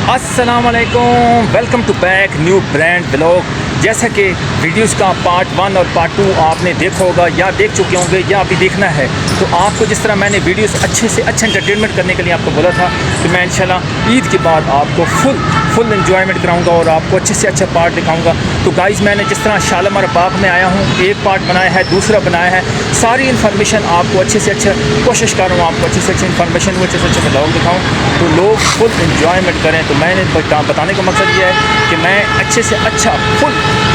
अस्सलामुअलैकुम, welcome to back new brand blog. जैसा कि वीडियोस का पार्ट 1 और पार्ट 2 आपने देखा होगा या देख चुके होंगे या अभी देखना है, तो आपको जिस तरह मैंने वीडियोस अच्छे से अच्छा एंटरटेनमेंट करने के लिए आपको बोला था कि मैं इंशाल्लाह ईद के बाद आपको फुल एंजॉयमेंट कराऊंगा और आपको अच्छे से अच्छा पार्ट दिखाऊंगा। तो गाइज़, मैंने जिस तरह शालामार बाग में आया हूँ, एक पार्ट बनाया है, दूसरा बनाया है, सारी इन्फॉर्मेशन आपको अच्छे से अच्छा कोशिश कर रहा हूँ, आपको अच्छे से अच्छी इन्फॉर्मेशन अच्छे से अच्छे ब्लॉग दिखाऊँ तो लोग फुल एंजॉयमेंट करें। तो मैंने बताने का मकसद ये है कि मैं अच्छे से अच्छा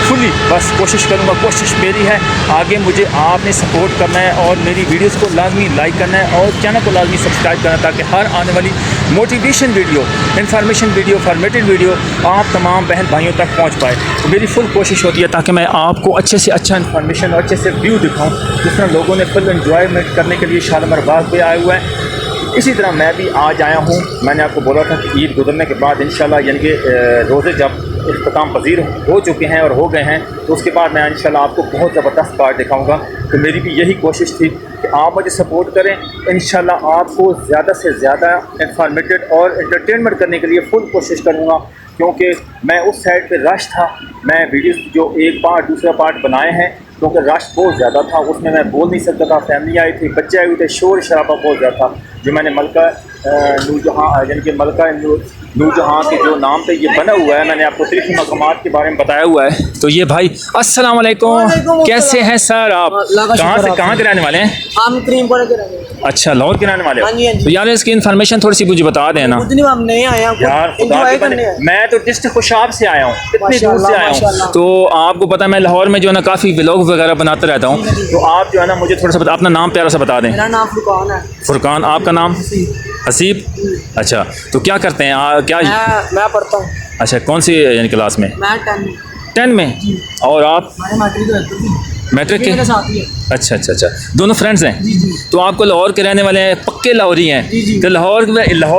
फुली बस कोशिश करूँगा। कोशिश मेरी है, आगे मुझे आपने सपोर्ट करना है और मेरी वीडियोस को लाजमी लाइक करना है और चैनल को लाजमी सब्सक्राइब करना है, ताकि हर आने वाली motivation video, information video, formatted video आप तमाम बहन भाइयों तक पहुँच पाए। तो मेरी फुल कोशिश होती है ताकि मैं आपको अच्छे से अच्छा इन्फॉर्मेशन और अच्छे से व्यू दिखाऊँ। जिस तरह लोगों ने फुल एंजॉयमेंट करने के लिए शालामार बाग पे आए हुए हैं, इसी तरह मैं भी आज आया हूँ। मैंने आपको बोला था कि ईद गुजरने के बाद इंशाल्लाह, यानी कि रोज़े जब इख्तिताम पजीर हो चुके हैं और हो गए हैं, तो उसके बाद मैं इंशाल्लाह आपको बहुत ज़बरदस्त पार्ट दिखाऊंगा। तो मेरी भी यही कोशिश थी कि आप मुझे सपोर्ट करें। इंशाल्लाह आपको ज़्यादा से ज़्यादा इंफॉर्मेटेड और एंटरटेनमेंट करने के लिए फुल कोशिश करूँगा, क्योंकि मैं उस साइड पे रश था। मैं वीडियोस जो एक पार्ट दूसरा पार्ट बनाए हैं, क्योंकि रश बहुत ज़्यादा था, उसमें मैं बोल नहीं सकता था। फैमिली आई थी, बच्चे आए हुए थे, शोर शराबा बहुत ज़्यादा था। जो मैंने मलका नूरजहाँ, यानी कि मलका नूरजहाँ के जो नाम पे ये बना हुआ है, मैंने आपको तरीक़ी मक़ामात के बारे में बताया हुआ है। तो ये भाई अस्सलाम वालेकुम, कैसे हैं सर आप? कहाँ के रहने वाले हैं? हम करीमपुर के रहने वाले। अच्छा, लाहौर के रहने वाले हो? हाँ जी, हाँ जी। तो यार इसकी इन्फॉर्मेशन थोड़ी सी मुझे बता देना। हम नहीं आए हैं यार, मैं तो डिस्ट्रिक्ट खुशाब से आया हूँ, इतनी दूर से आया हूँ। तो आपको पता है मैं लाहौर में जो है ना काफ़ी व्लॉग वगैरह बनाता रहता हूँ। तो आप जो है ना मुझे थोड़ा सा अपना नाम प्यारा सा बता दें। मेरा नाम फुरकान है। फुरकान, आपका नाम? हसीब। अच्छा, तो क्या करते हैं? क्या मैं पढ़ता हूँ। अच्छा, कौन सी यानी क्लास में? मैं 10 में। और आप? मैट्रिक के? अच्छा, दोनों फ्रेंड्स हैं। तो आपको लाहौर के रहने वाले हैं, पक्के लाहौरी हैं। तो लाहौर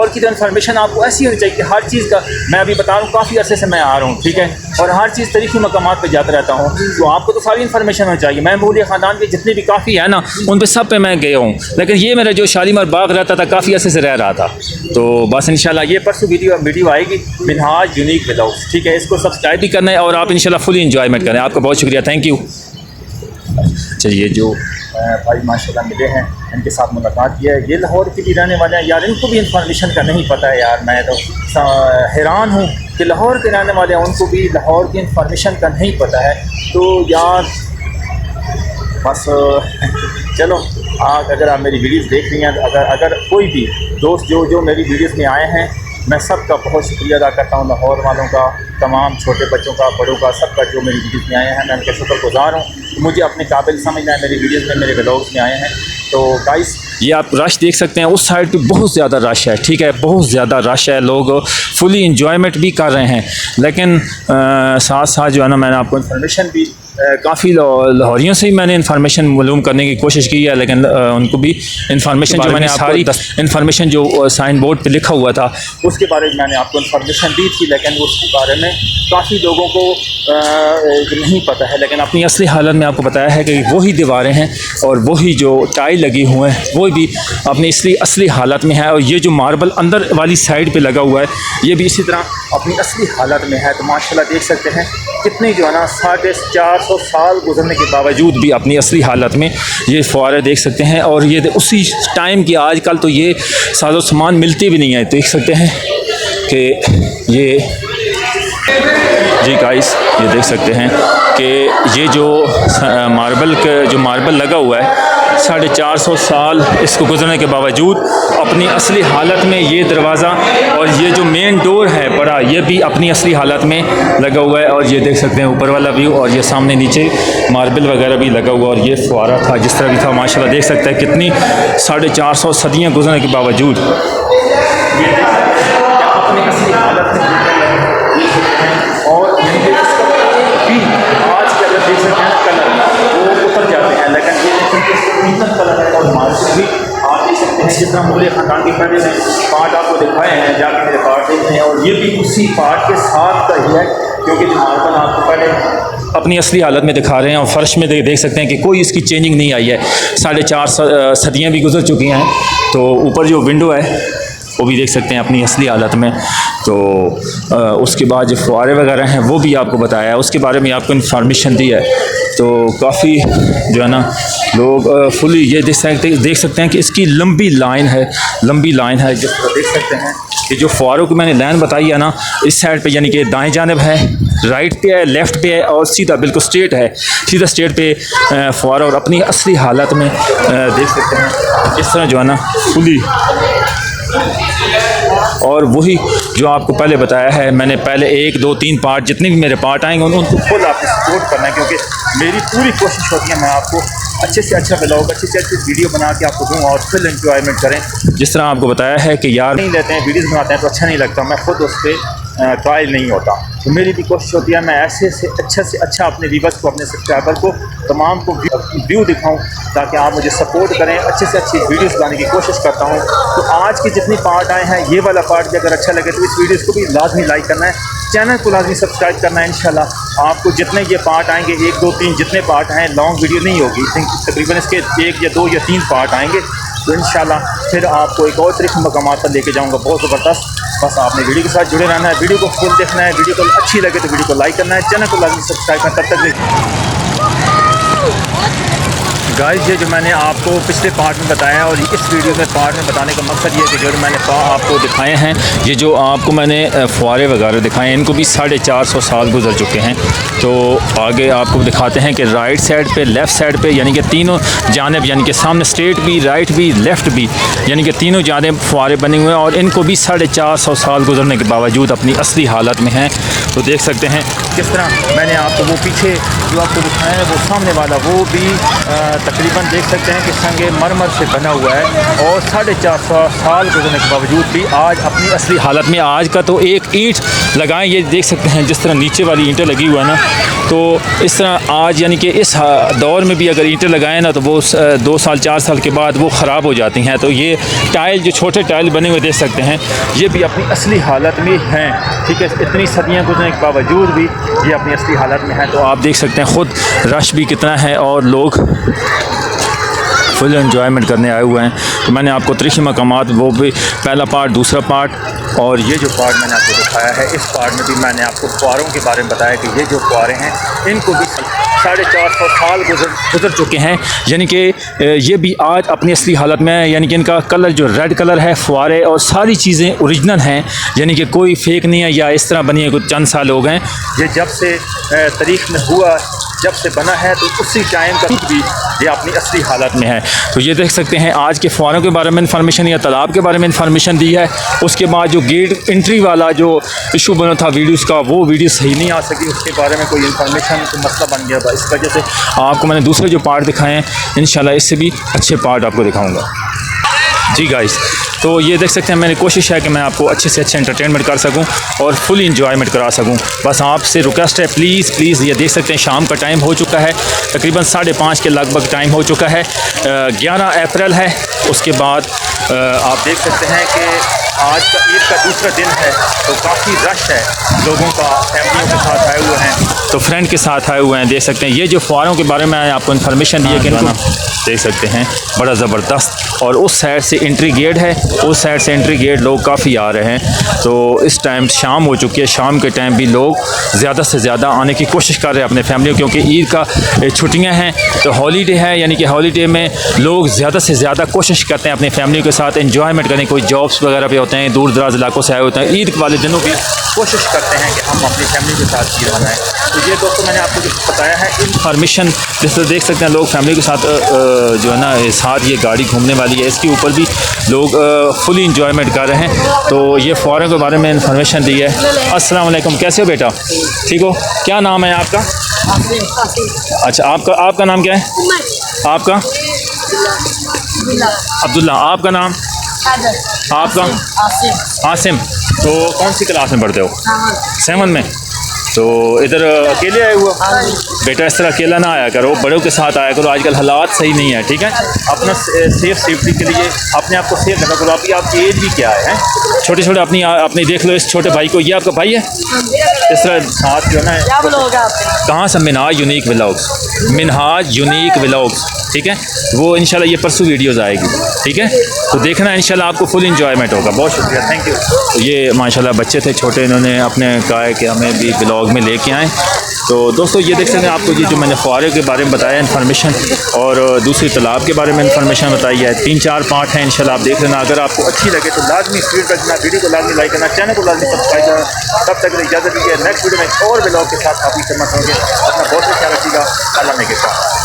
की तो इन्फॉर्मेशन आपको ऐसी होनी चाहिए कि हर चीज़ का, मैं अभी बता रहा हूँ काफ़ी अरसे से मैं आ रहा हूँ, ठीक है, और हर चीज़ तरीक़ी मकामात पे जाता रहता हूँ। तो आपको तो सारी इन्फॉर्मेशन होनी चाहिए। मैं मूली ख़ानदान के जितने भी काफ़ी है ना, उन पर सब पे मैं गया हूँ, लेकिन ये मेरा जो शालीमार बाग रहता था काफ़ी अरसे से रह रहा था। तो बस इंशाल्लाह ये परसों वीडियो आएगी, मिनहाज यूनिक व्लॉग्स, ठीक है। इसको सब्सक्राइब भी करना है और आप इंशाल्लाह फुल एंजॉयमेंट करें। आपका बहुत शुक्रिया, थैंक यू। चलिए, जो भाई माशाल्लाह मिले हैं, इनके साथ मुलाकात किया है। ये लाहौर के भी रहने वाले हैं यार, इनको भी इन्फॉर्मेशन का नहीं पता है यार। मैं तो हैरान हूँ कि लाहौर के रहने वाले हैं, उनको भी लाहौर की इन्फॉर्मेशन का नहीं पता है। तो यार बस चलो, अगर आप मेरी वीडियोस देख रही हैं, अगर कोई भी दोस्त जो मेरी वीडियोस में आए हैं, मैं सबका बहुत शुक्रिया अदा करता हूँ। लाहौर वालों का, तमाम छोटे बच्चों का, बड़ों का, सबका जो मेरी वीडियोस में आए हैं, मैं उनके शुक्रगुज़ार हूँ। मुझे अपने काबिल समझना है, मेरी वीडियोस में, मेरे व्लॉग्स में आए हैं। तो गाइस, ये आप रश देख सकते हैं, उस साइड पे बहुत ज़्यादा रश है, ठीक है, बहुत ज़्यादा रश है। लोग फुली इंजॉयमेंट भी कर रहे हैं, लेकिन साथ साथ जो है ना, मैंने आपको इन्फॉर्मेशन भी काफ़ी लाहौरियों से ही मैंने इन्फॉर्मेशन मालूम करने की कोशिश की है, लेकिन उनको भी इन्फॉर्मेशन जो मैंने सारी इन्फॉर्मेशन जो साइन बोर्ड पे लिखा हुआ था उसके बारे में मैंने आपको इन्फॉर्मेशन दी थी, लेकिन उसके बारे में काफ़ी लोगों को नहीं पता है। लेकिन अपनी असली हालत में आपको बताया है कि वही दीवारें हैं और वही जो टाइल लगी हुए हैं वो भी अपनी असली हालत में है, और ये जो मार्बल अंदर वाली साइड पे लगा हुआ है ये भी इसी तरह अपनी असली हालत में है। तो माशाल्लाह देख सकते हैं कितनी जो है ना 450 साल गुजरने के बावजूद भी अपनी असली हालत में ये फुआरे देख सकते हैं। और ये उसी टाइम की, आजकल तो ये साजो सामान मिलती भी नहीं है। देख सकते हैं कि ये जी गाइस, ये देख सकते हैं कि ये जो मार्बल लगा हुआ है 450 साल इसको गुजरने के बावजूद अपनी असली हालत में, ये दरवाज़ा और ये जो मेन डोर है बड़ा, ये भी अपनी असली हालत में लगा हुआ है। और ये देख सकते हैं ऊपर वाला व्यू, और ये सामने नीचे मार्बल वगैरह भी लगा हुआ, और ये फुआरा था जिस तरह भी था, माशाल्लाह देख सकते हैं कितनी 450 सदियाँ गुजरने के बावजूद ये अपनी असली हालत में। और आज के अगर देख सकते हैं कलर वो उतर जाते हैं, लेकिन ये कलर है। और मार्बल भी आप देख सकते हैं, जितना मूल्य ख़ानदान के पहले में पार्ट आपको दिखाए हैं, जाके मेरे पार्ट देख रहे हैं, और ये भी उसी पार्ट के साथ का ही है, क्योंकि जो मार्बल आपको पहले अपनी असली हालत में दिखा रहे हैं। और फर्श में देख सकते हैं कि कोई इसकी चेंजिंग नहीं आई है। 450 सदियाँ भी गुजर चुकी हैं। तो ऊपर जो विंडो है वो भी देख सकते हैं अपनी असली हालत में। तो उसके बाद जो फुआरे वगैरह हैं वो भी आपको बताया है, उसके बारे में आपको इन्फॉर्मेशन दी है। तो काफ़ी जो है ना लोग फुली ये देख सकते हैं कि इसकी लंबी लाइन है जिस तरह देख सकते हैं कि जो फुआरों की मैंने लाइन बताई है ना, इस साइड पे यानी कि दाएं जानिब है, राइट पे है, लेफ़्ट पे है और सीधा बिल्कुल सीधा स्ट्रेट पे फुआरा और अपनी असली हालत में देख सकते हैं इस तरह जो है ना फुली। और वही जो आपको पहले बताया है मैंने, पहले 1 2 3 पार्ट जितने भी मेरे पार्ट आएंगे उनको फुल आपने सपोर्ट करना है, क्योंकि मेरी पूरी कोशिश होती है मैं आपको अच्छे से अच्छा ब्लॉग, अच्छे से अच्छी वीडियो बना के आपको दूँ और फुल एंजॉयमेंट करें। जिस तरह आपको बताया है कि यार नहीं लेते हैं वीडियोज़ बनाते हैं तो अच्छा नहीं लगता, मैं खुद उस पर ट्रायल नहीं होता, तो मेरी भी कोशिश होती है मैं ऐसे से अच्छा अपने व्यूअर्स को, अपने सब्सक्राइबर को, तमाम को व्यू दिखाऊं ताकि आप मुझे सपोर्ट करें। अच्छे से अच्छी वीडियोस बनाने की कोशिश करता हूं। तो आज के जितनी पार्ट आए हैं, ये वाला पार्ट भी अगर अच्छा लगे तो इस वीडियोस को भी लाजमी लाइक करना है, चैनल को लाजमी सब्सक्राइब करना है। इंशाल्लाह आपको जितने ये पार्ट आएंगे, 1 2 3 जितने पार्ट हैं, लॉन्ग वीडियो नहीं होगी, तकरीबन इसके 1 या 2 या 3 पार्ट आएंगे, तो इंशाल्लाह फिर आपको एक और तरीके मकामात पर लेके जाऊँगा बहुत ज़बरदस्त। बस आपने वीडियो के साथ जुड़े रहना है, वीडियो को फुल देखना है, वीडियो को अच्छी लगे तो वीडियो को लाइक करना है, चैनल को लाजमी सब्सक्राइब करना। तब तक गाइस ये जो मैंने आपको पिछले पार्ट में बताया और इस वीडियो में पार्ट में बताने का मकसद ये है कि जो मैंने आपको दिखाए हैं, ये जो आपको मैंने फुआरे वगैरह दिखाए हैं, इनको भी 450 साल गुजर चुके हैं। तो आगे आपको दिखाते हैं कि राइट साइड पे, लेफ़्ट साइड पे, यानी कि तीनों जानिब, यानी कि सामने स्ट्रेट भी, राइट भी, लेफ़्ट भी, यानी कि तीनों जानिब फुआरे बने हुए हैं और इनको भी 450 साल गुजरने के बावजूद अपनी असली हालत में हैं। तो देख सकते हैं किस तरह मैंने आपको वो पीछे जो आपको दिखाया है वो सामने वाला, वो भी तकरीबन देख सकते हैं कि संगे मरमर से बना हुआ है और 450 साल गुजरने के बावजूद भी आज अपनी असली हालत में। आज का तो एक ईंट लगाएं, ये देख सकते हैं जिस तरह नीचे वाली ईंटें लगी हुआ है ना, तो इस तरह आज यानी कि इस दौर में भी अगर ईंटें लगाएं ना तो वो 2 साल 4 साल के बाद वो ख़राब हो जाती हैं। तो ये टाइल, जो छोटे टाइल बने हुए देख सकते हैं, ये भी अपनी असली हालत में हैं। ठीक है, इतनी सदियाँ गुजरने के बावजूद भी ये अपनी असली हालत में है। तो आप देख सकते हैं ख़ुद रश भी कितना है और लोग फुल एंजॉयमेंट करने आए हुए हैं। तो मैंने आपको तरीक़ी मकामात, वो भी पहला पार्ट, दूसरा पार्ट और ये जो पार्ट मैंने आपको दिखाया है, इस पार्ट में भी मैंने आपको फुआरों के बारे में बताया कि ये जो फुआरे हैं इनको भी 450 साल गुजर चुके हैं, यानी कि ये भी आज अपनी असली हालत में है। यानी कि इनका कलर जो रेड कलर है, फुआरे और सारी चीज़ें ओरिजिनल हैं, यानी कि कोई फेक नहीं है या इस तरह बनी है कुछ चंद साल हो गए। ये जब से तारीख़ में हुआ, जब से बना है, तो उसी टाइम का भी ये अपनी असली हालत में है। तो ये देख सकते हैं आज के फुआरों के बारे में इंफॉर्मेशन या तालाब के बारे में इंफॉर्मेशन दी है। उसके बाद जो गेट एंट्री वाला जो इशू बना था वीडियोज़ का, वो वीडियो सही नहीं आ सकी, उसके बारे में कोई इंफॉर्मेशन तो मसला बन गया था। इस वजह से आपको मैंने दूसरे जो पार्ट दिखाए हैं, इंशाल्लाह इससे भी अच्छे पार्ट आपको दिखाऊँगा। जी गाइस, तो ये देख सकते हैं मैंने कोशिश है कि मैं आपको अच्छे से अच्छे एंटरटेनमेंट कर सकूं और फुल इंजॉयमेंट करा सकूं। बस आपसे रिक्वेस्ट है, प्लीज़ ये देख सकते हैं शाम का टाइम हो चुका है, तकरीबन 5:30 के लगभग टाइम हो चुका है। 11 अप्रैल है। उसके बाद आप देख सकते हैं कि आज का ईद का दूसरा दिन है, तो काफ़ी रश है लोगों का, फैमिलियों के साथ आए हुए हैं, तो फ्रेंड के साथ आए हुए हैं। देख सकते हैं ये जो फुआरों के बारे में आपको इन्फॉर्मेशन दी है कि इनको देख सकते हैं बड़ा ज़बरदस्त। और उस साइड से एंट्री गेट है, उस साइड से एंट्री गेट, लोग काफ़ी आ रहे हैं। तो इस टाइम शाम हो चुकी है, शाम के टाइम भी लोग ज़्यादा से ज़्यादा आने की कोशिश कर रहे हैं अपने फैमिली, क्योंकि ईद का छुट्टियां हैं, तो हॉलीडे है, यानी कि हॉलीडे में लोग ज़्यादा से ज़्यादा कोशिश करते हैं अपनी फैमिली के साथ एंजॉयमेंट करने। कोई जॉब्स वगैरह पे होते हैं, दूर दराज इलाकों से आए होते हैं, ईद वाले दिनों भी कोशिश करते हैं कि हम अपनी फैमिली के साथ ईद मनाएं। तो ये दोस्तों मैंने आपको जो बताया है इन्फॉर्मेशन, जैसे देख सकते हैं लोग फैमिली के साथ जो है ना साथ ये गाड़ी घूमने वाली है, इसके ऊपर भी लोग फुली इंजॉयमेंट कर रहे हैं। तो ये फुआरों के बारे में इंफॉर्मेशन दी है। अस्सलाम वालेकुम, कैसे हो बेटा? ठीक हो? क्या नाम है आपका? अच्छा, आपका नाम क्या है? आपका? अब्दुल्ला। आपका नाम? आपका? आसिम। तो कौन सी क्लास में पढ़ते हो? 7 में। तो इधर अकेले आए हुआ? हाँ जी। बेटा इस तरह अकेला ना आया करो, बड़ों के साथ आया करो, आजकल हालात सही नहीं है, ठीक है। अपना सेफ्टी के लिए अपने आप को सेफ रखा करो। आपकी एज भी क्या है? छोटे छोटे अपनी देख लो, इस छोटे भाई को, ये आपका भाई है? इस तरह साथ जो है ना, क्या ब्लॉग है आपके? कहाँ से? Minhaj unique vlogs, Minhaj unique vlogs, ठीक है। वो इंशाल्लाह ये परसों वीडियोस आएगी, ठीक है। तो देखना इंशाल्लाह आपको फुल इंजॉयमेंट होगा। बहुत शुक्रिया, थैंक यू। तो ये माशाल्लाह बच्चे थे छोटे, इन्होंने अपने कहा है कि हमें भी व्लॉग में लेके आएँ। तो दोस्तों ये देख सकते हैं, आपको ये जो मैंने फुआरे के बारे में बताया इन्फॉर्मेशन, और दूसरी तालाब के बारे में इन्फॉर्मेशन बताई है। 3-4 पार्ट हैं, इंशाल्लाह आप देख लेना। अगर आपको अच्छी लगे तो लाजमी फीडबैक देना, वीडियो को लाजमी लाइक करना, चैनल को लाजमी सब्सक्राइब करना। तब तक इजाज़त दीजिए, नेक्स्ट वीडियो में एक और व्लॉग के साथ आपकी खिदमत होंगे। अपना बहुत ख्याल रखिएगा, अल्लाह ने के साथ।